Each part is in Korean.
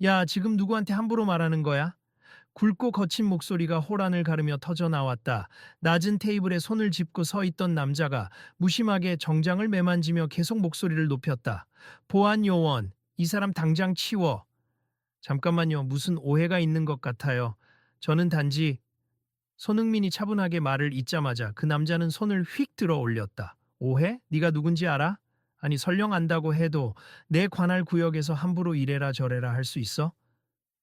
야, 지금 누구한테 함부로 말하는 거야? 굵고 거친 목소리가 호란을 가르며 터져 나왔다. 낮은 테이블에 손을 짚고 서 있던 남자가 무심하게 정장을 매만지며 계속 목소리를 높였다. 보안 요원, 이 사람 당장 치워. 잠깐만요, 무슨 오해가 있는 것 같아요. 저는 단지 손흥민이 차분하게 말을 잇자마자 그 남자는 손을 휙 들어 올렸다. 오해? 네가 누군지 알아? 아니 설령 안다고 해도 내 관할 구역에서 함부로 이래라 저래라 할 수 있어?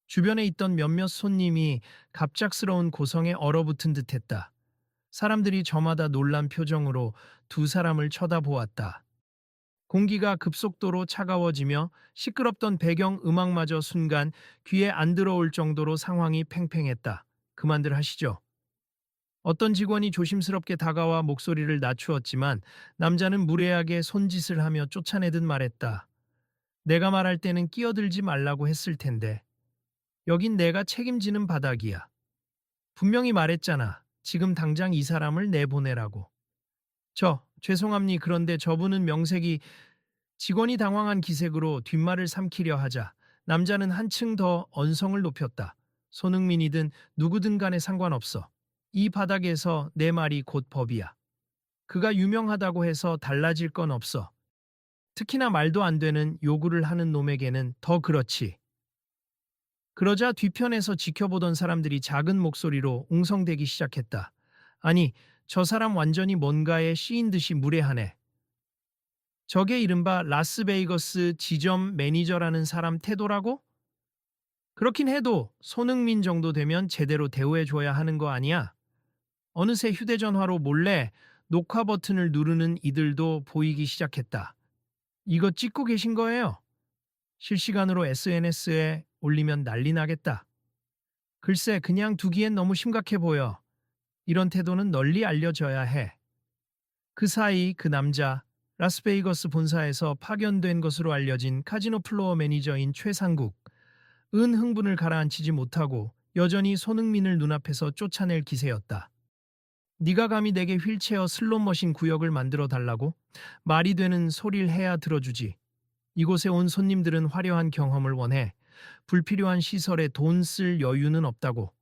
주변에 있던 몇몇 손님이 갑작스러운 고성에 얼어붙은 듯했다. 사람들이 저마다 놀란 표정으로 두 사람을 쳐다보았다. 공기가 급속도로 차가워지며 시끄럽던 배경 음악마저 순간 귀에 안 들어올 정도로 상황이 팽팽했다. 그만들 하시죠. 어떤 직원이 조심스럽게 다가와 목소리를 낮추었지만 남자는 무례하게 손짓을 하며 쫓아내듯 말했다. 내가 말할 때는 끼어들지 말라고 했을 텐데. 여긴 내가 책임지는 바닥이야. 분명히 말했잖아. 지금 당장 이 사람을 내보내라고. 죄송합니. 그런데 저분은 명색이 직원이 당황한 기색으로 뒷말을 삼키려 하자 남자는 한층 더 언성을 높였다. 손흥민이든 누구든 간에 상관없어. 이 바닥에서 내 말이 곧 법이야. 그가 유명하다고 해서 달라질 건 없어. 특히나 말도 안 되는 요구를 하는 놈에게는 더 그렇지. 그러자 뒤편에서 지켜보던 사람들이 작은 목소리로 웅성대기 시작했다. 아니, 저 사람 완전히 뭔가에 씌인 듯이 무례하네. 저게 이른바 라스베이거스 지점 매니저라는 사람 태도라고? 그렇긴 해도 손흥민 정도 되면 제대로 대우해줘야 하는 거 아니야? 어느새 휴대전화로 몰래 녹화 버튼을 누르는 이들도 보이기 시작했다. 이거 찍고 계신 거예요? 실시간으로 SNS에 올리면 난리 나겠다. 글쎄, 그냥 두기엔 너무 심각해 보여. 이런 태도는 널리 알려져야 해. 그 사이 그 남자, 라스베이거스 본사에서 파견된 것으로 알려진 카지노 플로어 매니저인 최상국, 은 흥분을 가라앉히지 못하고 여전히 손흥민을 눈앞에서 쫓아낼 기세였다. 네가 감히 내게 휠체어 슬롯머신 구역을 만들어 달라고? 말이 되는 소리를 해야 들어주지. 이곳에 온 손님들은 화려한 경험을 원해. 불필요한 시설에 돈 쓸 여유는 없다고.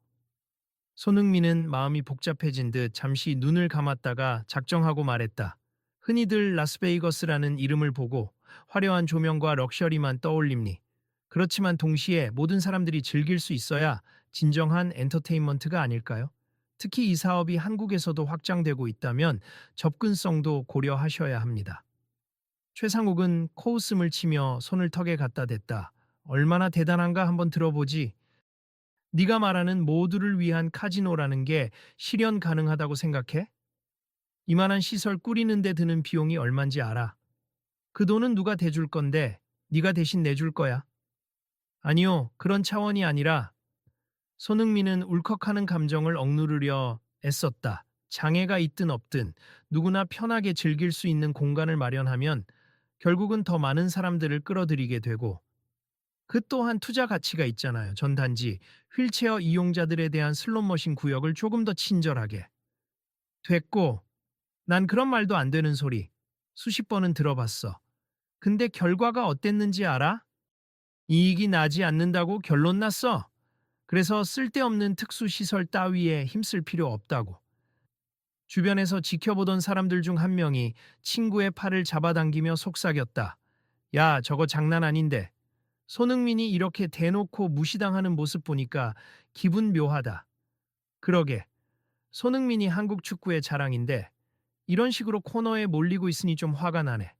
손흥민은 마음이 복잡해진 듯 잠시 눈을 감았다가 작정하고 말했다. 흔히들 라스베이거스라는 이름을 보고 화려한 조명과 럭셔리만 떠올립니. 그렇지만 동시에 모든 사람들이 즐길 수 있어야 진정한 엔터테인먼트가 아닐까요? 특히 이 사업이 한국에서도 확장되고 있다면 접근성도 고려하셔야 합니다. 최상욱은 코웃음을 치며 손을 턱에 갖다 댔다. 얼마나 대단한가 한번 들어보지. 네가 말하는 모두를 위한 카지노라는 게 실현 가능하다고 생각해? 이만한 시설 꾸리는 데 드는 비용이 얼만지 알아. 그 돈은 누가 대줄 건데 네가 대신 내줄 거야. 아니요, 그런 차원이 아니라 손흥민은 울컥하는 감정을 억누르려 애썼다. 장애가 있든 없든 누구나 편하게 즐길 수 있는 공간을 마련하면 결국은 더 많은 사람들을 끌어들이게 되고 그 또한 투자 가치가 있잖아요. 전 단지 휠체어 이용자들에 대한 슬롯머신 구역을 조금 더 친절하게. 됐고, 난 그런 말도 안 되는 소리 수십 번은 들어봤어. 근데 결과가 어땠는지 알아? 이익이 나지 않는다고 결론 났어. 그래서 쓸데없는 특수시설 따위에 힘쓸 필요 없다고. 주변에서 지켜보던 사람들 중 한 명이 친구의 팔을 잡아당기며 속삭였다. 야, 저거 장난 아닌데. 손흥민이 이렇게 대놓고 무시당하는 모습 보니까 기분 묘하다. 그러게. 손흥민이 한국 축구의 자랑인데 이런 식으로 코너에 몰리고 있으니 좀 화가 나네.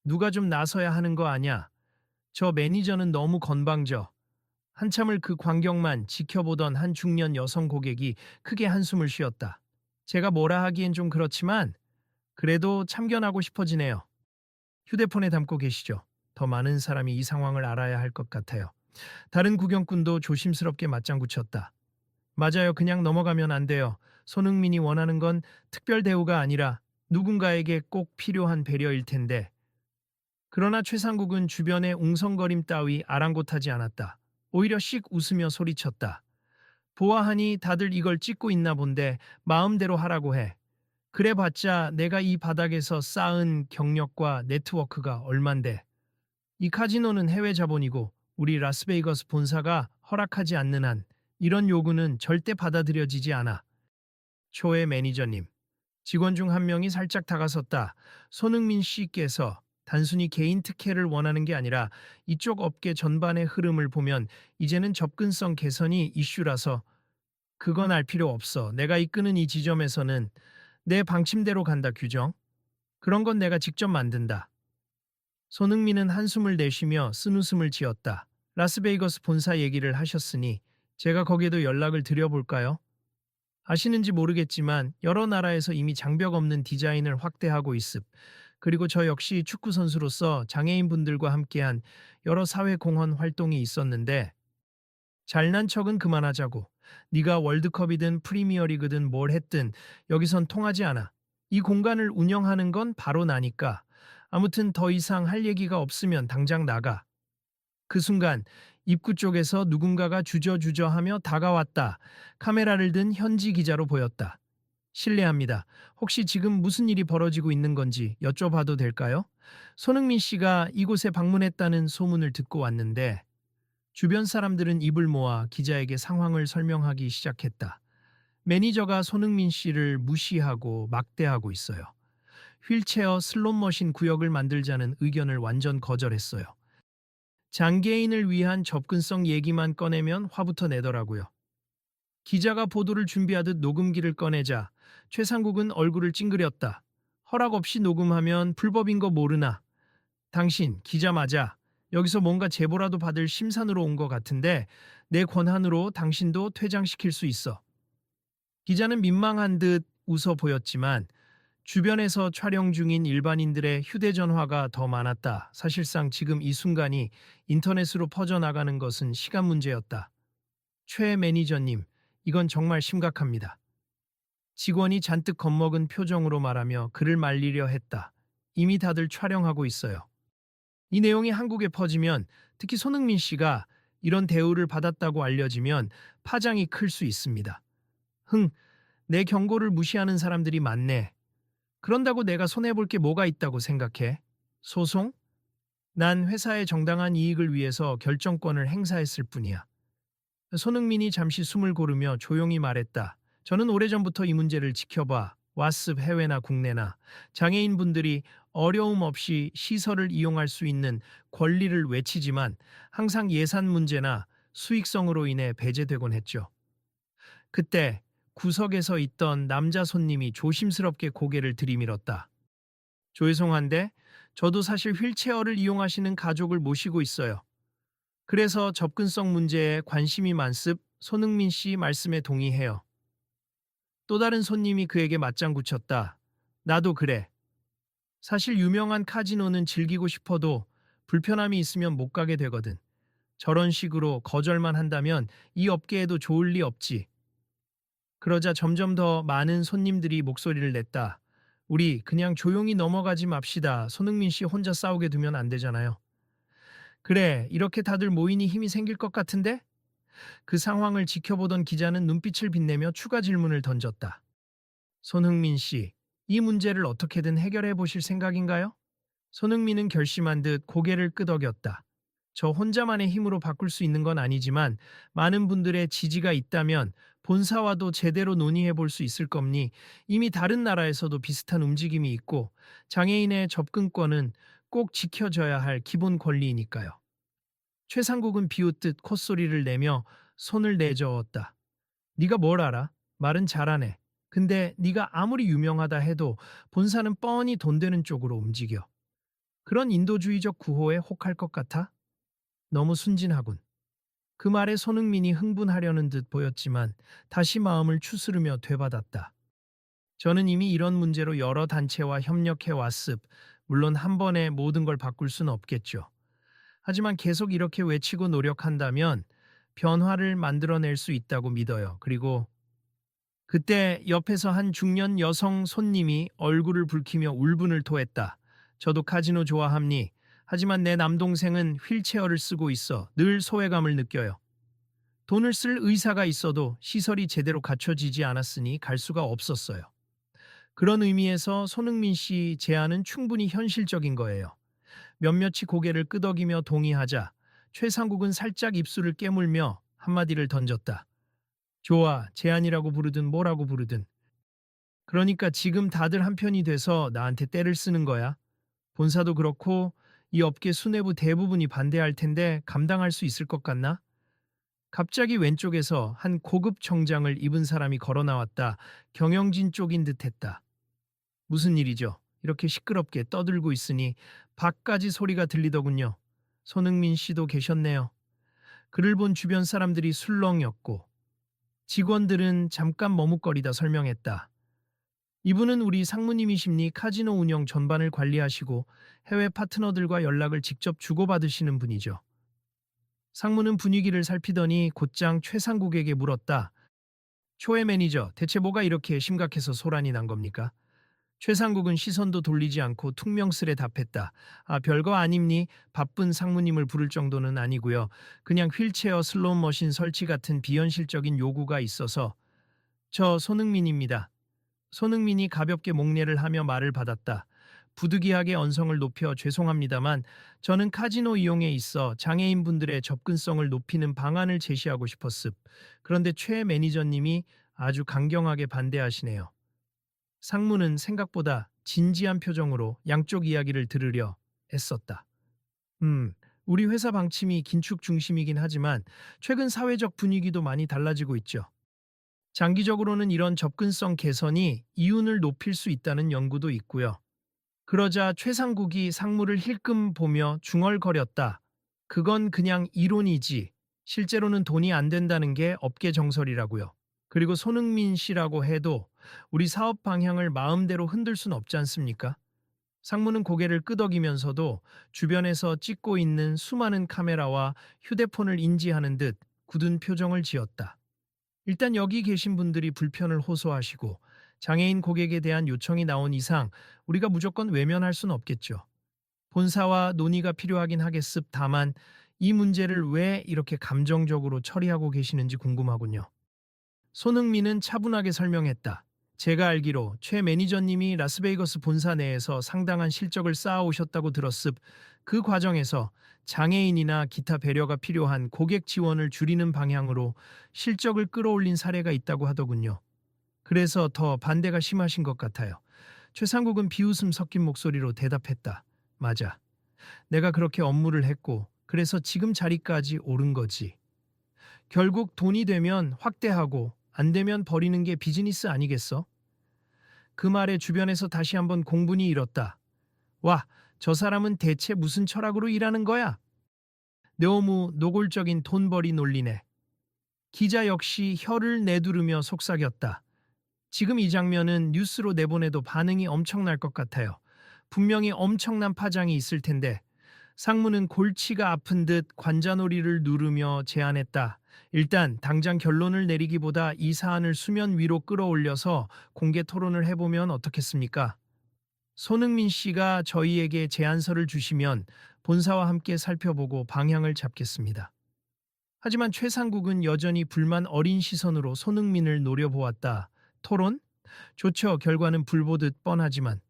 누가 좀 나서야 하는 거 아냐? 저 매니저는 너무 건방져. 한참을 그 광경만 지켜보던 한 중년 여성 고객이 크게 한숨을 쉬었다. 제가 뭐라 하기엔 좀 그렇지만 그래도 참견하고 싶어지네요. 휴대폰에 담고 계시죠? 더 많은 사람이 이 상황을 알아야 할 것 같아요. 다른 구경꾼도 조심스럽게 맞장구 쳤다. 맞아요. 그냥 넘어가면 안 돼요. 손흥민이 원하는 건 특별 대우가 아니라 누군가에게 꼭 필요한 배려일 텐데. 그러나 최상국은 주변의 웅성거림 따위 아랑곳하지 않았다. 오히려 씩 웃으며 소리쳤다. 보아하니 다들 이걸 찍고 있나 본데 마음대로 하라고 해. 그래봤자 내가 이 바닥에서 쌓은 경력과 네트워크가 얼만데. 이 카지노는 해외 자본이고 우리 라스베이거스 본사가 허락하지 않는 한 이런 요구는 절대 받아들여지지 않아. 초의 매니저님. 직원 중 한 명이 살짝 다가섰다. 손흥민 씨께서 단순히 개인 특혜를 원하는 게 아니라 이쪽 업계 전반의 흐름을 보면 이제는 접근성 개선이 이슈라서 그건 알 필요 없어. 내가 이끄는 이 지점에서는 내 방침대로 간다 규정. 그런 건 내가 직접 만든다. 손흥민은 한숨을 내쉬며 쓴웃음을 지었다. 라스베이거스 본사 얘기를 하셨으니 제가 거기에도 연락을 드려볼까요? 아시는지 모르겠지만 여러 나라에서 이미 장벽 없는 디자인을 확대하고 있습. 그리고 저 역시 축구 선수로서 장애인분들과 함께한 여러 사회 공헌 활동이 있었는데 잘난 척은 그만하자고. 네가 월드컵이든 프리미어리그든 뭘 했든 여기선 통하지 않아. 이 공간을 운영하는 건 바로 나니까. 아무튼 더 이상 할 얘기가 없으면 당장 나가. 그 순간 입구 쪽에서 누군가가 주저주저하며 다가왔다. 카메라를 든 현지 기자로 보였다. 실례합니다. 혹시 지금 무슨 일이 벌어지고 있는 건지 여쭤봐도 될까요? 손흥민 씨가 이곳에 방문했다는 소문을 듣고 왔는데 주변 사람들은 입을 모아 기자에게 상황을 설명하기 시작했다. 매니저가 손흥민 씨를 무시하고 막대하고 있어요. 휠체어 슬롯머신 구역을 만들자는 의견을 완전 거절했어요. 장애인을 위한 접근성 얘기만 꺼내면 화부터 내더라고요. 기자가 보도를 준비하듯 녹음기를 꺼내자 최상국은 얼굴을 찡그렸다. 허락 없이 녹음하면 불법인 거 모르나? 당신 기자 맞아. 여기서 뭔가 제보라도 받을 심산으로 온 것 같은데 내 권한으로 당신도 퇴장시킬 수 있어. 기자는 민망한 듯 웃어 보였지만 주변에서 촬영 중인 일반인들의 휴대전화가 더 많았다. 사실상 지금 이 순간이 인터넷으로 퍼져나가는 것은 시간 문제였다. 최 매니저님, 이건 정말 심각합니다. 직원이 잔뜩 겁먹은 표정으로 말하며 그를 말리려 했다. 이미 다들 촬영하고 있어요. 이 내용이 한국에 퍼지면 특히 손흥민 씨가 이런 대우를 받았다고 알려지면 파장이 클 수 있습니다. 내 경고를 무시하는 사람들이 많네. 그런다고 내가 손해볼 게 뭐가 있다고 생각해? 소송? 난 회사의 정당한 이익을 위해서 결정권을 행사했을 뿐이야. 손흥민이 잠시 숨을 고르며 조용히 말했다. 저는 오래전부터 이 문제를 지켜봐 왔습. 해외나 국내나 장애인분들이 어려움 없이 시설을 이용할 수 있는 권리를 외치지만 항상 예산 문제나 수익성으로 인해 배제되곤 했죠. 그때 구석에서 있던 남자 손님이 조심스럽게 고개를 들이밀었다. 죄송한데 저도 사실 휠체어를 이용하시는 가족을 모시고 있어요. 그래서 접근성 문제에 관심이 많습. 손흥민 씨 말씀에 동의해요. 또 다른 손님이 그에게 맞장구 쳤다. 나도 그래. 사실 유명한 카지노는 즐기고 싶어도 불편함이 있으면 못 가게 되거든. 저런 식으로 거절만 한다면 이 업계에도 좋을 리 없지. 그러자 점점 더 많은 손님들이 목소리를 냈다. 우리 그냥 조용히 넘어가지 맙시다. 손흥민 씨 혼자 싸우게 두면 안 되잖아요. 그래, 이렇게 다들 모이니 힘이 생길 것 같은데? 그 상황을 지켜보던 기자는 눈빛을 빛내며 추가 질문을 던졌다. 손흥민 씨, 이 문제를 어떻게든 해결해 보실 생각인가요? 손흥민은 결심한 듯 고개를 끄덕였다. 저 혼자만의 힘으로 바꿀 수 있는 건 아니지만 많은 분들의 지지가 있다면 본사와도 제대로 논의해 볼 수 있을 겁니. 이미 다른 나라에서도 비슷한 움직임이 있고 장애인의 접근권은 꼭 지켜져야 할 기본 권리이니까요. 최상국은 비웃듯 콧소리를 내며 손을 내저었다. 네가 뭘 알아? 말은 잘하네. 근데 네가 아무리 유명하다 해도 본사는 뻔히 돈 되는 쪽으로 움직여. 그런 인도주의적 구호에 혹할 것 같아? 너무 순진하군. 그 말에 손흥민이 흥분하려는 듯 보였지만 다시 마음을 추스르며 되받았다. 저는 이미 이런 문제로 여러 단체와 협력해 왔습. 물론 한 번에 모든 걸 바꿀 수는 없겠죠. 하지만 계속 이렇게 외치고 노력한다면 변화를 만들어낼 수 있다고 믿어요. 그리고 그때 옆에서 한 중년 여성 손님이 얼굴을 붉히며 울분을 토했다. 저도 카지노 좋아합니. 하지만 내 남동생은 휠체어를 쓰고 있어 늘 소외감을 느껴요. 돈을 쓸 의사가 있어도 시설이 제대로 갖춰지지 않았으니 갈 수가 없었어요. 그런 의미에서 손흥민 씨 제안은 충분히 현실적인 거예요. 몇몇이 고개를 끄덕이며 동의하자 최상국은 살짝 입술을 깨물며 한마디를 던졌다. 좋아, 제안이라고 부르든 뭐라고 부르든. 그러니까 지금 다들 한편이 돼서 나한테 떼를 쓰는 거야. 본사도 그렇고 이 업계 수뇌부 대부분이 반대할 텐데 감당할 수 있을 것 같나? 갑자기 왼쪽에서 한 고급 정장을 입은 사람이 걸어 나왔다. 경영진 쪽인 듯했다. 무슨 일이죠? 이렇게 시끄럽게 떠들고 있으니 밖까지 소리가 들리더군요. 손흥민 씨도 계셨네요. 그를 본 주변 사람들이 술렁였고 직원들은 잠깐 머뭇거리다 설명했다. 이분은 우리 상무님이십니 카지노 운영 전반을 관리하시고 해외 파트너들과 연락을 직접 주고받으시는 분이죠. 상무는 분위기를 살피더니 곧장 최상국에게 물었다. 초회 매니저, 대체 뭐가 이렇게 심각해서 소란이 난 겁니까? 최상국은 시선도 돌리지 않고 퉁명스레 답했다. 아, 별거 아닙니. 바쁜 상무님을 부를 정도는 아니고요. 그냥 휠체어 슬롯 머신 설치 같은 비현실적인 요구가 있어서. 저 손흥민입니다. 손흥민이 가볍게 목례를 하며 말을 받았다. 부득이하게 언성을 높여 죄송합니다만 저는 카지노 이용에 있어 장애인분들의 접근성을 높이는 방안을 제시하고 싶었습. 그런데 최 매니저님이 아주 강경하게 반대하시네요. 상무는 생각보다 진지한 표정으로 양쪽 이야기를 들으려 애썼다. 우리 회사 방침이 긴축 중심이긴 하지만 최근 사회적 분위기도 많이 달라지고 있죠. 장기적으로는 이런 접근성 개선이 이윤을 높일 수 있다는 연구도 있고요. 그러자 최상국이 상무를 힐끔 보며 중얼거렸다. 그건 그냥 이론이지. 실제로는 돈이 안 된다는 게 업계 정설이라고요. 그리고 손흥민 씨라고 해도 우리 사업 방향을 마음대로 흔들 순 없지 않습니까? 상무는 고개를 끄덕이면서도 주변에서 찍고 있는 수많은 카메라와 휴대폰을 인지하는 듯 굳은 표정을 지었다. 일단 여기 계신 분들이 불편을 호소하시고 장애인 고객에 대한 요청이 나온 이상 우리가 무조건 외면할 순 없겠죠. 본사와 논의가 필요하긴 하겠습. 다만 이 문제를 왜 이렇게 감정적으로 처리하고 계시는지 궁금하군요. 손흥민은 차분하게 설명했다. 제가 알기로 최 매니저님이 라스베이거스 본사 내에서 상당한 실적을 쌓아오셨다고 들었습. 그 과정에서 장애인이나 기타 배려가 필요한 고객 지원을 줄이는 방향으로 실적을 끌어올린 사례가 있다고 하더군요. 그래서 더 반대가 심하신 것 같아요. 최상국은 비웃음 섞인 목소리로 대답했다. 맞아. 내가 그렇게 업무를 했고 그래서 지금 자리까지 오른 거지. 결국 돈이 되면 확대하고 안 되면 버리는 게 비즈니스 아니겠어? 그 말에 주변에서 다시 한번 공분이 일었다. 와, 저 사람은 대체 무슨 철학으로 일하는 거야? 너무 노골적인 돈벌이 논리네. 기자 역시 혀를 내두르며 속삭였다. 지금 이 장면은 뉴스로 내보내도 반응이 엄청날 것 같아요. 분명히 엄청난 파장이 있을 텐데 상무는 골치가 아픈 듯 관자놀이를 누르며 제안했다. 일단 당장 결론을 내리기보다 이 사안을 수면 위로 끌어올려서 공개 토론을 해보면 어떻겠습니까? 손흥민 씨가 저희에게 제안서를 주시면 본사와 함께 살펴보고 방향을 잡겠습니다. 하지만 최상국은 여전히 불만 어린 시선으로 손흥민을 노려보았다. 토론? 좋죠. 결과는 불보듯 뻔하지만.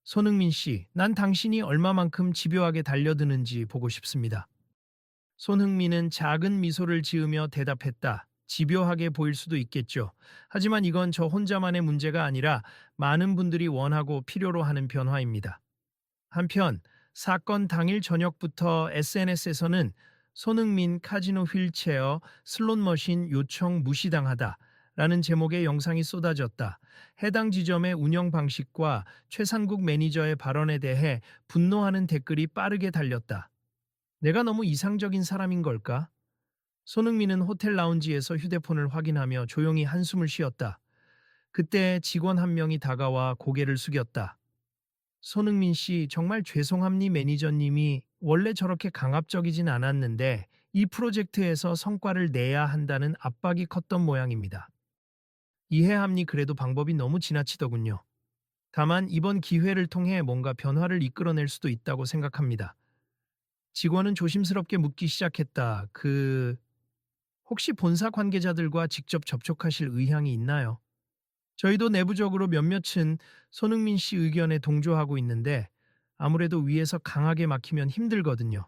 손흥민 씨, 난 당신이 얼마만큼 집요하게 달려드는지 보고 싶습니다. 손흥민은 작은 미소를 지으며 대답했다. 집요하게 보일 수도 있겠죠. 하지만 이건 저 혼자만의 문제가 아니라 많은 분들이 원하고 필요로 하는 변화입니다. 한편 사건 당일 저녁부터 SNS에서는 손흥민 카지노 휠체어 슬롯머신 요청 무시당하다 라는 제목의 영상이 쏟아졌다. 해당 지점의 운영 방식과 최상국 매니저의 발언에 대해 분노하는 댓글이 빠르게 달렸다. 내가 너무 이상적인 사람인 걸까? 손흥민은 호텔 라운지에서 휴대폰을 확인하며 조용히 한숨을 쉬었다. 그때 직원 한 명이 다가와 고개를 숙였다. 손흥민 씨, 정말 죄송합니 매니저님이 원래 저렇게 강압적이진 않았는데 이 프로젝트에서 성과를 내야 한다는 압박이 컸던 모양입니다. 이해합니 그래도 방법이 너무 지나치더군요. 다만 이번 기회를 통해 뭔가 변화를 이끌어낼 수도 있다고 생각합니다. 직원은 조심스럽게 묻기 시작했다. 혹시 본사 관계자들과 직접 접촉하실 의향이 있나요? 저희도 내부적으로 몇몇은 손흥민 씨 의견에 동조하고 있는데 아무래도 위에서 강하게 막히면 힘들거든요.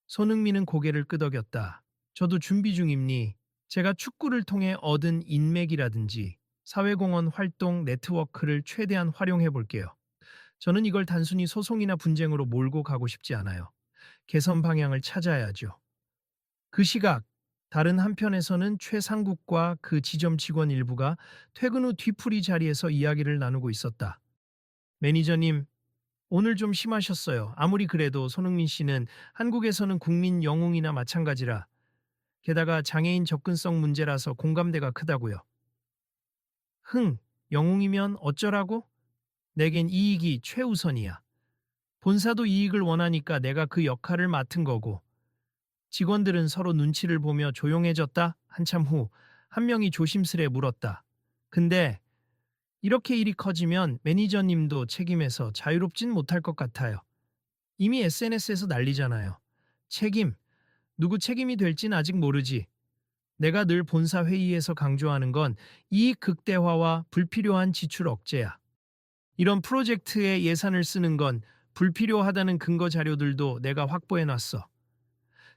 손흥민은 고개를 끄덕였다. 저도 준비 중입니. 제가 축구를 통해 얻은 인맥이라든지 사회공헌 활동 네트워크를 최대한 활용해 볼게요. 저는 이걸 단순히 소송이나 분쟁으로 몰고 가고 싶지 않아요. 개선 방향을 찾아야죠. 그 시각, 다른 한편에서는 최상국과 그 지점 직원 일부가 퇴근 후 뒤풀이 자리에서 이야기를 나누고 있었다. 매니저님, 오늘 좀 심하셨어요. 아무리 그래도 손흥민 씨는 한국에서는 국민 영웅이나 마찬가지라. 게다가 장애인 접근성 문제라서 공감대가 크다고요. 흥, 영웅이면 어쩌라고? 내겐 이익이 최우선이야. 본사도 이익을 원하니까 내가 그 역할을 맡은 거고. 직원들은 서로 눈치를 보며 조용해졌다. 한참 후 한 명이 조심스레 물었다. 근데 이렇게 일이 커지면 매니저님도 책임에서 자유롭진 못할 것 같아요. 이미 SNS에서 난리잖아요. 책임, 누구 책임이 될진 아직 모르지. 내가 늘 본사 회의에서 강조하는 건 이익 극대화와 불필요한 지출 억제야. 이런 프로젝트에 예산을 쓰는 건 불필요하다는 근거 자료들도 내가 확보해 놨어.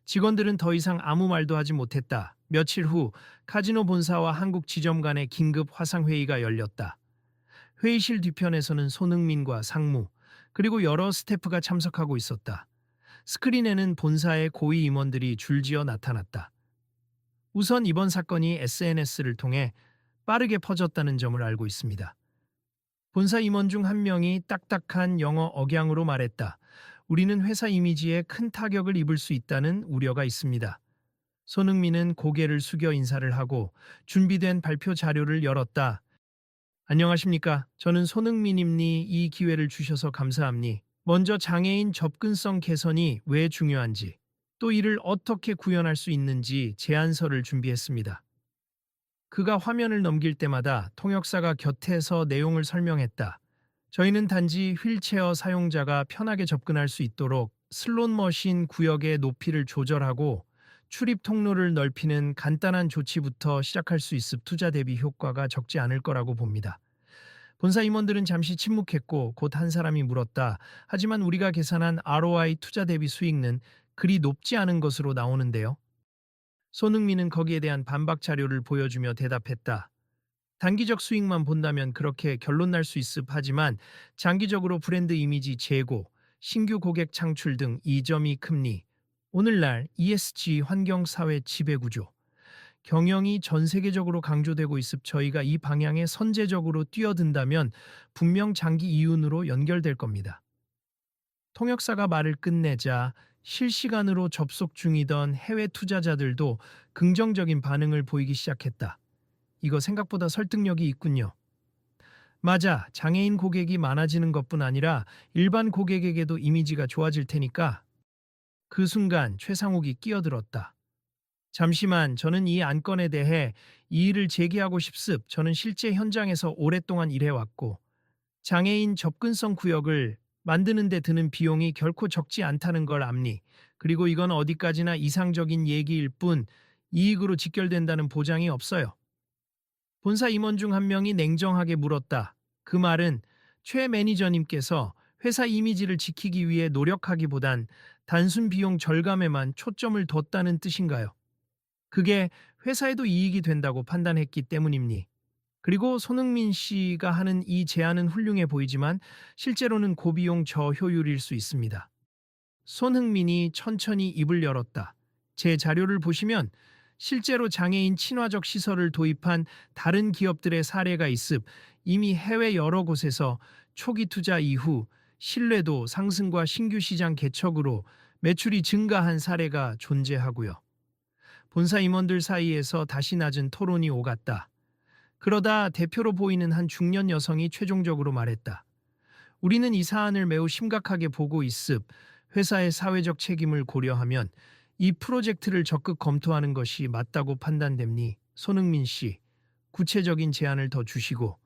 직원들은 더 이상 아무 말도 하지 못했다. 며칠 후 카지노 본사와 한국 지점 간의 긴급 화상회의가 열렸다. 회의실 뒤편에서는 손흥민과 상무, 그리고 여러 스태프가 참석하고 있었다. 스크린에는 본사의 고위 임원들이 줄지어 나타났다. 우선 이번 사건이 SNS를 통해 빠르게 퍼졌다는 점을 알고 있습니다. 본사 임원 중 한 명이 딱딱한 영어 억양으로 말했다. 우리는 회사 이미지에 큰 타격을 입을 수 있다는 우려가 있습니다. 손흥민은 고개를 숙여 인사를 하고 준비된 발표 자료를 열었다. 안녕하십니까. 저는 손흥민입니. 이 기회를 주셔서 감사합니. 먼저 장애인 접근성 개선이 왜 중요한지, 또 이를 어떻게 구현할 수 있는지 제안서를 준비했습니다. 그가 화면을 넘길 때마다 통역사가 곁에서 내용을 설명했다. 저희는 단지 휠체어 사용자가 편하게 접근할 수 있도록 슬롯머신 구역의 높이를 조절하고 출입 통로를 넓히는 간단한 조치부터 시작할 수 있음 투자 대비 효과가 적지 않을 거라고 봅니다. 본사 임원들은 잠시 침묵했고 곧 한 사람이 물었다. 하지만 우리가 계산한 ROI 투자 대비 수익은 그리 높지 않은 것으로 나오는데요. 손흥민은 거기에 대한 반박 자료를 보여주며 대답했다. 단기적 수익만 본다면 그렇게 결론 날 수 있음 하지만 장기적으로 브랜드 이미지 제고, 신규 고객 창출 등 이점이 큽니. 오늘날 ESG 환경사회 지배구조, 경영이 전 세계적으로 강조되고 있음 저희가 이 방향에 선제적으로 뛰어든다면 분명 장기 이윤으로 연결될 겁니다. 통역사가 말을 끝내자 실시간으로 접속 중이던 해외 투자자들도 긍정적인 반응을 보이기 시작했다. 이거 생각보다 설득력이 있군요. 맞아, 장애인 고객이 많아지는 것뿐 아니라 일반 고객에게도 이미지가 좋아질 테니까. 그 순간 최상욱이 끼어들었다. 잠시만, 저는 이 안건에 대해 이의를 제기하고 싶습. 저는 실제 현장에서 오랫동안 일해왔고 장애인 접근성 구역을 만드는 데 드는 비용이 결코 적지 않다는 걸 압니. 그리고 이건 어디까지나 이상적인 얘기일 뿐 이익으로 직결된다는 보장이 없어요. 본사 임원 중 한 명이 냉정하게 물었다. 그 말은 최 매니저님께서 회사 이미지를 지키기 위해 노력하기보단 단순 비용 절감에만 초점을 뒀다는 뜻인가요? 그게 회사에도 이익이 된다고 판단했기 때문입니. 그리고 손흥민 씨가 하는 이 제안은 훌륭해 보이지만 실제로는 고비용 저효율일 수 있습니다. 손흥민이 천천히 입을 열었다. 제 자료를 보시면 실제로 장애인 친화적 시설을 도입한 다른 기업들의 사례가 있음 이미 해외 여러 곳에서 초기 투자 이후 신뢰도 상승과 신규 시장 개척으로 매출이 증가한 사례가 존재하고요. 본사 임원들 사이에서 다시 낮은 토론이 오갔다. 그러다 대표로 보이는 한 중년 여성이 최종적으로 말했다. 우리는 이 사안을 매우 심각하게 보고 있음. 회사의 사회적 책임을 고려하면 이 프로젝트를 적극 검토하는 것이 맞다고 판단됩니. 손흥민 씨, 구체적인 제안을 더 주시고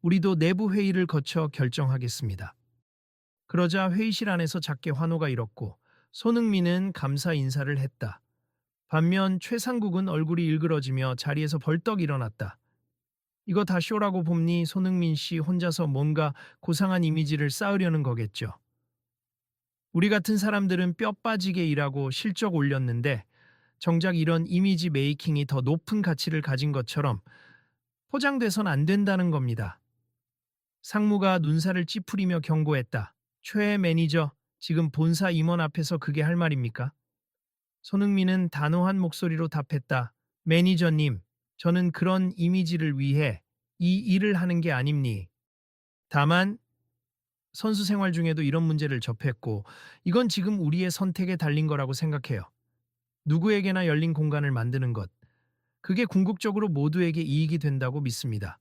우리도 내부 회의를 거쳐 결정하겠습니다. 그러자 회의실 안에서 작게 환호가 일었고 손흥민은 감사 인사를 했다. 반면 최상국은 얼굴이 일그러지며 자리에서 벌떡 일어났다. 이거 다 쇼라고 봅니. 손흥민 씨 혼자서 뭔가 고상한 이미지를 쌓으려는 거겠죠. 우리 같은 사람들은 뼈 빠지게 일하고 실적 올렸는데 정작 이런 이미지 메이킹이 더 높은 가치를 가진 것처럼 포장돼선 안 된다는 겁니다. 상무가 눈살을 찌푸리며 경고했다. 최 매니저, 지금 본사 임원 앞에서 그게 할 말입니까? 손흥민은 단호한 목소리로 답했다. 매니저님, 저는 그런 이미지를 위해 이 일을 하는 게 아닙니. 다만 선수 생활 중에도 이런 문제를 접했고 이건 지금 우리의 선택에 달린 거라고 생각해요. 누구에게나 열린 공간을 만드는 것. 그게 궁극적으로 모두에게 이익이 된다고 믿습니다.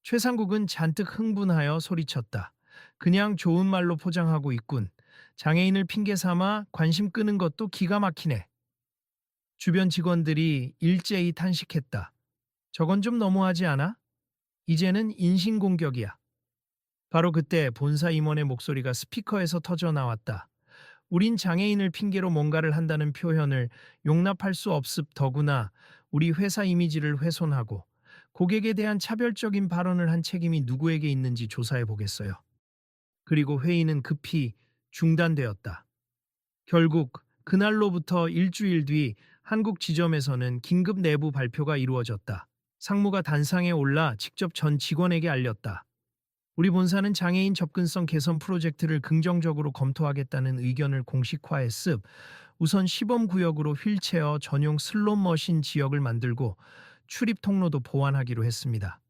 최상국은 잔뜩 흥분하여 소리쳤다. 그냥 좋은 말로 포장하고 있군. 장애인을 핑계 삼아 관심 끄는 것도 기가 막히네. 주변 직원들이 일제히 탄식했다. 저건 좀 너무하지 않아? 이제는 인신공격이야. 바로 그때 본사 임원의 목소리가 스피커에서 터져 나왔다. 우린 장애인을 핑계로 뭔가를 한다는 표현을 용납할 수 없습. 더구나 우리 회사 이미지를 훼손하고 고객에 대한 차별적인 발언을 한 책임이 누구에게 있는지 조사해 보겠어요. 그리고 회의는 급히 중단되었다. 결국 그날로부터 일주일 뒤 한국 지점에서는 긴급 내부 발표가 이루어졌다. 상무가 단상에 올라 직접 전 직원에게 알렸다. 우리 본사는 장애인 접근성 개선 프로젝트를 긍정적으로 검토하겠다는 의견을 공식화했습. 우선 시범구역으로 휠체어 전용 슬롯머신 지역을 만들고 출입 통로도 보완하기로 했습니다.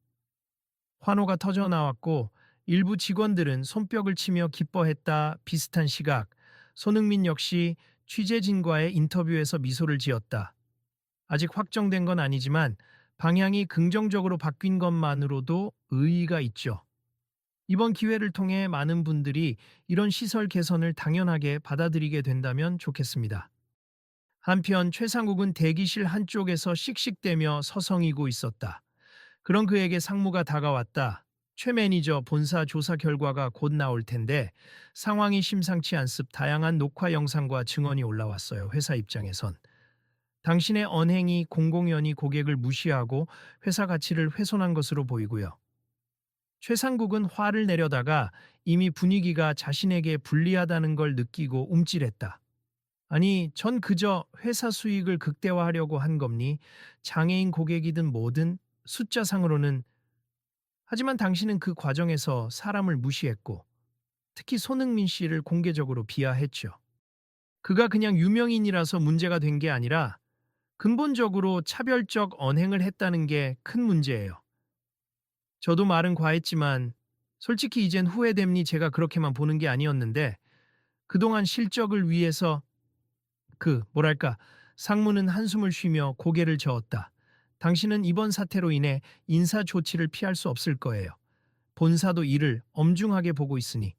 환호가 터져 나왔고 일부 직원들은 손뼉을 치며 기뻐했다. 비슷한 시각, 손흥민 역시 취재진과의 인터뷰에서 미소를 지었다. 아직 확정된 건 아니지만 방향이 긍정적으로 바뀐 것만으로도 의의가 있죠. 이번 기회를 통해 많은 분들이 이런 시설 개선을 당연하게 받아들이게 된다면 좋겠습니다. 한편 최상국은 대기실 한쪽에서 씩씩대며 서성이고 있었다. 그런 그에게 상무가 다가왔다. 최 매니저, 본사 조사 결과가 곧 나올 텐데 상황이 심상치 않습. 다양한 녹화 영상과 증언이 올라왔어요. 회사 입장에선. 당신의 언행이 공공연히 고객을 무시하고 회사 가치를 훼손한 것으로 보이고요. 최상국은 화를 내려다가 이미 분위기가 자신에게 불리하다는 걸 느끼고 움찔했다. 아니, 전 그저 회사 수익을 극대화하려고 한 겁니. 장애인 고객이든 뭐든 숫자상으로는. 하지만 당신은 그 과정에서 사람을 무시했고 특히 손흥민 씨를 공개적으로 비하했죠. 그가 그냥 유명인이라서 문제가 된 게 아니라 근본적으로 차별적 언행을 했다는 게 큰 문제예요. 저도 말은 과했지만 솔직히 이젠 후회됨니. 제가 그렇게만 보는 게 아니었는데 그동안 실적을 위해서 뭐랄까, 상무는 한숨을 쉬며 고개를 저었다. 당신은 이번 사태로 인해 인사 조치를 피할 수 없을 거예요. 본사도 이를 엄중하게 보고 있으니.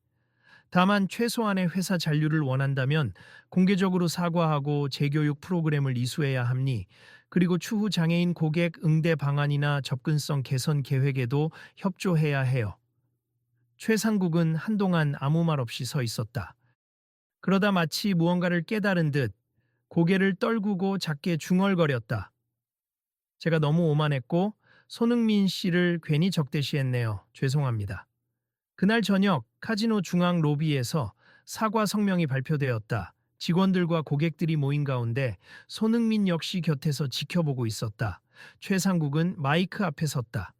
다만 최소한의 회사 잔류를 원한다면 공개적으로 사과하고 재교육 프로그램을 이수해야 합니. 그리고 추후 장애인 고객 응대 방안이나 접근성 개선 계획에도 협조해야 해요. 최상국은 한동안 아무 말 없이 서 있었다. 그러다 마치 무언가를 깨달은 듯 고개를 떨구고 작게 중얼거렸다. 제가 너무 오만했고 손흥민 씨를 괜히 적대시했네요. 죄송합니다. 그날 저녁 카지노 중앙 로비에서 사과 성명이 발표되었다. 직원들과 고객들이 모인 가운데 손흥민 역시 곁에서 지켜보고 있었다. 최상국은 마이크 앞에 섰다.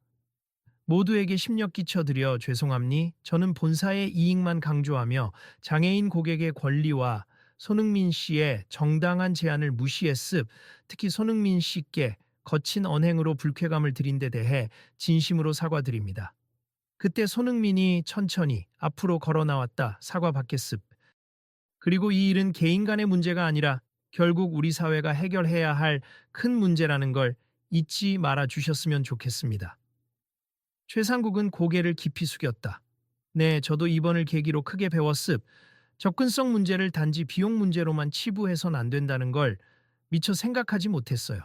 모두에게 심력 끼쳐드려 죄송합니. 저는 본사의 이익만 강조하며 장애인 고객의 권리와 손흥민 씨의 정당한 제안을 무시했습. 특히 손흥민 씨께 거친 언행으로 불쾌감을 드린 데 대해 진심으로 사과드립니다. 그때 손흥민이 천천히 앞으로 걸어 나왔다. 사과받겠습. 그리고 이 일은 개인 간의 문제가 아니라 결국 우리 사회가 해결해야 할 큰 문제라는 걸 잊지 말아 주셨으면 좋겠습니다. 최상국은 고개를 깊이 숙였다. 네, 저도 이번을 계기로 크게 배웠습. 접근성 문제를 단지 비용 문제로만 치부해선 안 된다는 걸 미처 생각하지 못했어요.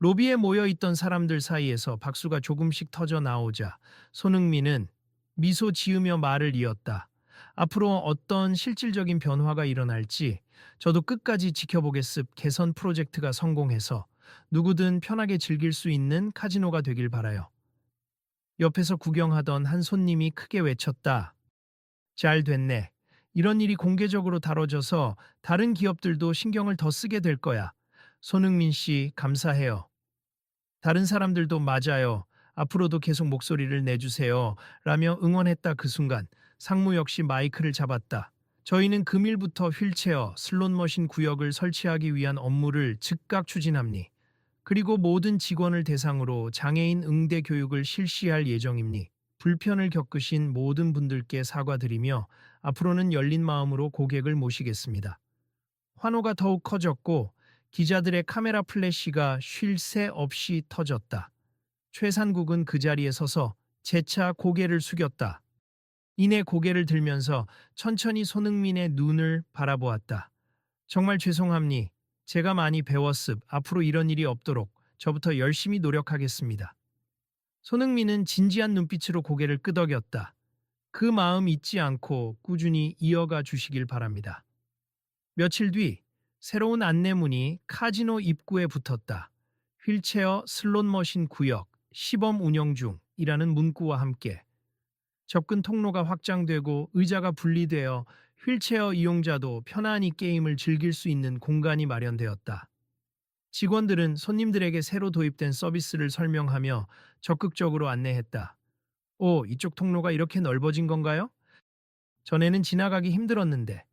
로비에 모여있던 사람들 사이에서 박수가 조금씩 터져 나오자 손흥민은 미소 지으며 말을 이었다. 앞으로 어떤 실질적인 변화가 일어날지 저도 끝까지 지켜보겠습. 개선 프로젝트가 성공해서 누구든 편하게 즐길 수 있는 카지노가 되길 바라요. 옆에서 구경하던 한 손님이 크게 외쳤다. 잘 됐네. 이런 일이 공개적으로 다뤄져서 다른 기업들도 신경을 더 쓰게 될 거야. 손흥민 씨, 감사해요. 다른 사람들도 맞아요. 앞으로도 계속 목소리를 내주세요. 라며 응원했다. 그 순간 상무 역시 마이크를 잡았다. 저희는 금일부터 휠체어, 슬롯머신 구역을 설치하기 위한 업무를 즉각 추진합니. 그리고 모든 직원을 대상으로 장애인 응대 교육을 실시할 예정입니. 불편을 겪으신 모든 분들께 사과드리며 앞으로는 열린 마음으로 고객을 모시겠습니다. 환호가 더욱 커졌고 기자들의 카메라 플래시가 쉴 새 없이 터졌다. 최산국은 그 자리에 서서 재차 고개를 숙였다. 이내 고개를 들면서 천천히 손흥민의 눈을 바라보았다. 정말 죄송합니. 제가 많이 배웠습. 앞으로 이런 일이 없도록 저부터 열심히 노력하겠습니다. 손흥민은 진지한 눈빛으로 고개를 끄덕였다. 그 마음 잊지 않고 꾸준히 이어가 주시길 바랍니다. 며칠 뒤 새로운 안내문이 카지노 입구에 붙었다. 휠체어 슬롯머신 구역 시범 운영 중이라는 문구와 함께 접근 통로가 확장되고 의자가 분리되어 휠체어 이용자도 편안히 게임을 즐길 수 있는 공간이 마련되었다. 직원들은 손님들에게 새로 도입된 서비스를 설명하며 적극적으로 안내했다. 오, 이쪽 통로가 이렇게 넓어진 건가요? 전에는 지나가기 힘들었는데.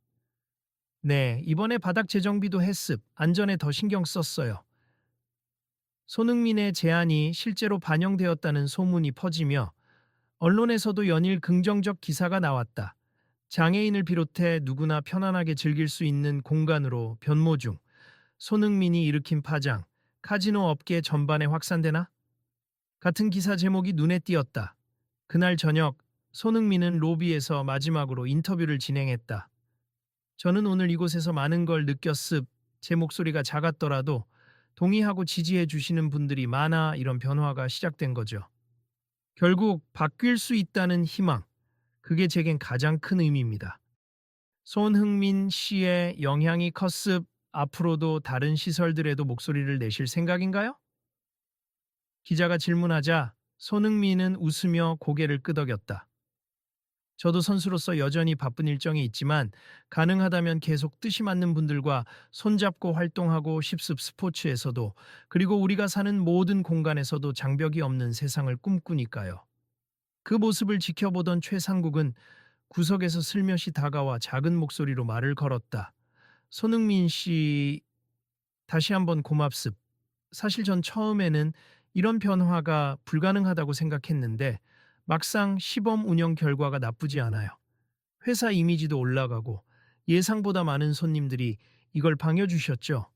네, 이번에 바닥 재정비도 했습. 안전에 더 신경 썼어요. 손흥민의 제안이 실제로 반영되었다는 소문이 퍼지며 언론에서도 연일 긍정적 기사가 나왔다. 장애인을 비롯해 누구나 편안하게 즐길 수 있는 공간으로 변모 중. 손흥민이 일으킨 파장, 카지노 업계 전반에 확산되나? 같은 기사 제목이 눈에 띄었다. 그날 저녁, 손흥민은 로비에서 마지막으로 인터뷰를 진행했다. 저는 오늘 이곳에서 많은 걸 느꼈습. 제 목소리가 작았더라도 동의하고 지지해 주시는 분들이 많아. 이런 변화가 시작된 거죠. 결국 바뀔 수 있다는 희망, 그게 제겐 가장 큰 의미입니다. 손흥민 씨의 영향이 컸습. 앞으로도 다른 시설들에도 목소리를 내실 생각인가요? 기자가 질문하자 손흥민은 웃으며 고개를 끄덕였다. 저도 선수로서 여전히 바쁜 일정이 있지만 가능하다면 계속 뜻이 맞는 분들과 손잡고 활동하고 싶습. 스포츠에서도 그리고 우리가 사는 모든 공간에서도 장벽이 없는 세상을 꿈꾸니까요. 그 모습을 지켜보던 최상국은 구석에서 슬며시 다가와 작은 목소리로 말을 걸었다. 손흥민 씨, 다시 한번 고맙습. 사실 전 처음에는 이런 변화가 불가능하다고 생각했는데 막상 시범 운영 결과가 나쁘지 않아요. 회사 이미지도 올라가고 예상보다 많은 손님들이 이걸 반겨주셨죠.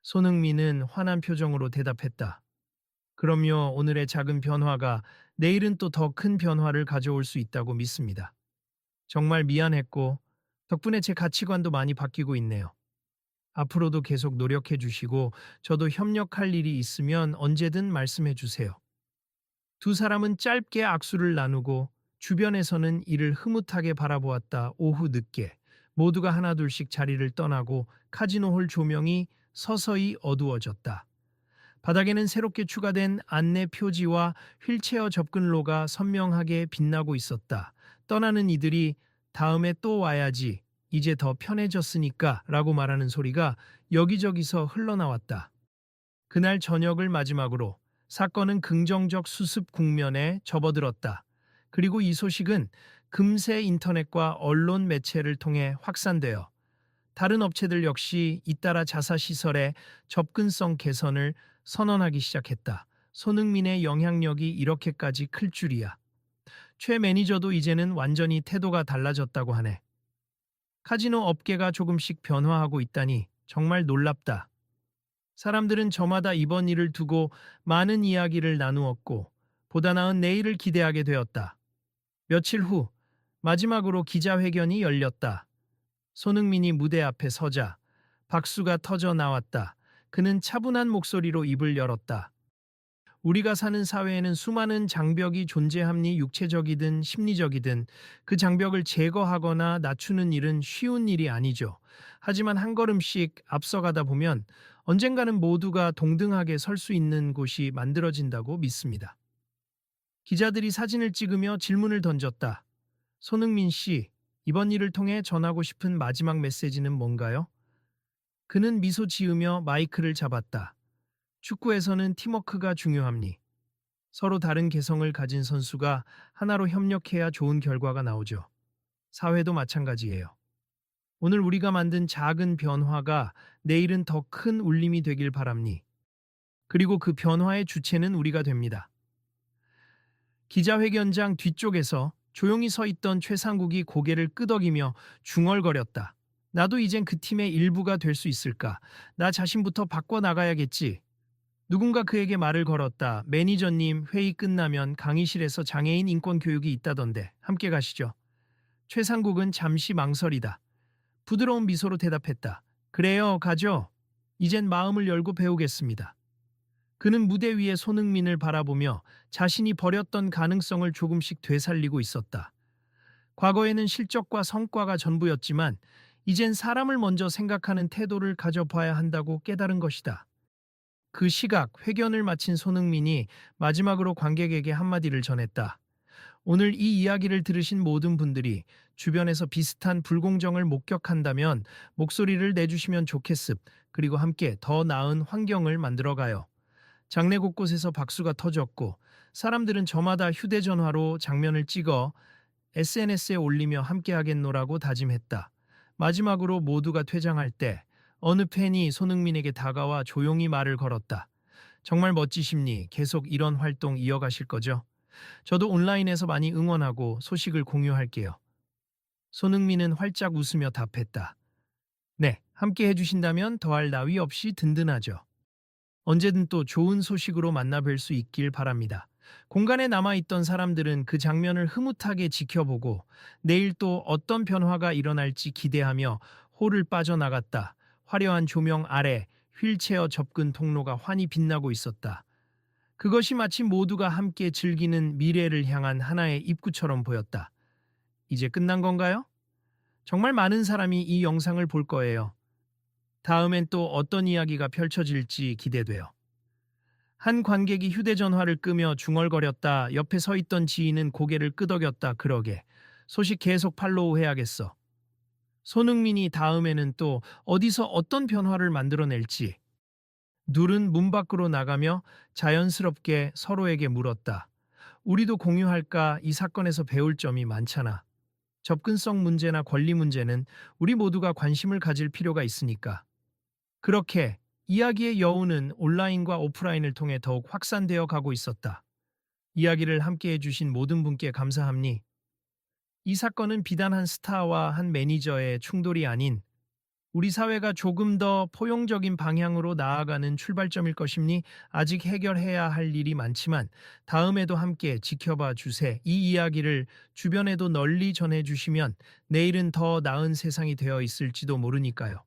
손흥민은 환한 표정으로 대답했다. 그럼요, 오늘의 작은 변화가 내일은 또 더 큰 변화를 가져올 수 있다고 믿습니다. 정말 미안했고 덕분에 제 가치관도 많이 바뀌고 있네요. 앞으로도 계속 노력해 주시고 저도 협력할 일이 있으면 언제든 말씀해 주세요. 두 사람은 짧게 악수를 나누고 주변에서는 이를 흐뭇하게 바라보았다. 오후 늦게 모두가 하나둘씩 자리를 떠나고 카지노홀 조명이 서서히 어두워졌다. 바닥에는 새롭게 추가된 안내 표지와 휠체어 접근로가 선명하게 빛나고 있었다. 떠나는 이들이 다음에 또 와야지, 이제 더 편해졌으니까 라고 말하는 소리가 여기저기서 흘러나왔다. 그날 저녁을 마지막으로 사건은 긍정적 수습 국면에 접어들었다. 그리고 이 소식은 금세 인터넷과 언론 매체를 통해 확산되어 다른 업체들 역시 잇따라 자사시설의 접근성 개선을 선언하기 시작했다. 손흥민의 영향력이 이렇게까지 클 줄이야. 최 매니저도 이제는 완전히 태도가 달라졌다고 하네. 카지노 업계가 조금씩 변화하고 있다니 정말 놀랍다. 사람들은 저마다 이번 일을 두고 많은 이야기를 나누었고 보다 나은 내일을 기대하게 되었다. 며칠 후 마지막으로 기자회견이 열렸다. 손흥민이 무대 앞에 서자 박수가 터져 나왔다. 그는 차분한 목소리로 입을 열었다. 우리가 사는 사회에는 수많은 장벽이 존재함니 육체적이든 심리적이든 그 장벽을 제거하거나 낮추는 일은 쉬운 일이 아니죠. 하지만 한 걸음씩 앞서가다 보면 언젠가는 모두가 동등하게 설 수 있는 곳이 만들어진다고 믿습니다. 기자들이 사진을 찍으며 질문을 던졌다. 손흥민 씨, 이번 일을 통해 전하고 싶은 마지막 메시지는 뭔가요? 그는 미소 지으며 마이크를 잡았다. 축구에서는 팀워크가 중요합니. 서로 다른 개성을 가진 선수가 하나로 협력해야 좋은 결과가 나오죠. 사회도 마찬가지예요. 오늘 우리가 만든 작은 변화가 내일은 더 큰 울림이 되길 바랍니. 그리고 그 변화의 주체는 우리가 됩니다. 기자회견장 뒤쪽에서 조용히 서 있던 최상국이 고개를 끄덕이며 중얼거렸다. 나도 이젠 그 팀의 일부가 될 수 있을까? 나 자신부터 바꿔나가야겠지. 누군가 그에게 말을 걸었다. 매니저님, 회의 끝나면 강의실에서 장애인 인권 교육이 있다던데 함께 가시죠. 최상국은 잠시 망설이다. 부드러운 미소로 대답했다. 그래요, 가죠. 이젠 마음을 열고 배우겠습니다. 그는 무대 위에 손흥민을 바라보며 자신이 버렸던 가능성을 조금씩 되살리고 있었다. 과거에는 실적과 성과가 전부였지만 이젠 사람을 먼저 생각하는 태도를 가져봐야 한다고 깨달은 것이다. 그 시각 회견을 마친 손흥민이 마지막으로 관객에게 한마디를 전했다. 오늘 이 이야기를 들으신 모든 분들이 주변에서 비슷한 불공정을 목격한다면 목소리를 내주시면 좋겠습. 그리고 함께 더 나은 환경을 만들어가요. 장내 곳곳에서 박수가 터졌고 사람들은 저마다 휴대전화로 장면을 찍어 SNS에 올리며 함께하겠노라고 다짐했다. 마지막으로 모두가 퇴장할 때 어느 팬이 손흥민에게 다가와 조용히 말을 걸었다. 정말 멋지십니. 계속 이런 활동 이어가실 거죠? 저도 온라인에서 많이 응원하고 소식을 공유할게요. 손흥민은 활짝 웃으며 답했다. 네, 함께 해주신다면 더할 나위 없이 든든하죠. 언제든 또 좋은 소식으로 만나뵐 수 있길 바랍니다. 공간에 남아있던 사람들은 그 장면을 흐뭇하게 지켜보고 내일 또 어떤 변화가 일어날지 기대하며 홀을 빠져나갔다. 화려한 조명 아래 휠체어 접근 통로가 환히 빛나고 있었다. 그것이 마치 모두가 함께 즐기는 미래를 향한 하나의 입구처럼 보였다. 이제 끝난 건가요? 정말 많은 사람이 이 영상을 볼 거예요. 다음엔 또 어떤 이야기가 펼쳐질지 기대돼요. 한 관객이 휴대전화를 끄며 중얼거렸다. 옆에 서 있던 지인은 고개를 끄덕였다. 그러게. 소식 계속 팔로우 해야겠어. 손흥민이 다음에는 또 어디서 어떤 변화를 만들어낼지. 둘은 문 밖으로 나가며 자연스럽게 서로에게 물었다. 우리도 공유할까? 이 사건에서 배울 점이 많잖아. 접근성 문제나 권리 문제는 우리 모두가 관심을 가질 필요가 있으니까. 그렇게 이야기의 여운은 온라인과 오프라인을 통해 더욱 확산되어 가고 있었다. 이야기를 함께 해주신 모든 분께 감사합니. 이 사건은 비단 한 스타와 한 매니저의 충돌이 아닌 우리 사회가 조금 더 포용적인 방향으로 나아가는 출발점일 것입니. 아직 해결해야 할 일이 많지만 다음에도 함께 지켜봐 주세요. 이 이야기를 주변에도 널리 전해주시면 내일은 더 나은 세상이 되어 있을지도 모르니까요.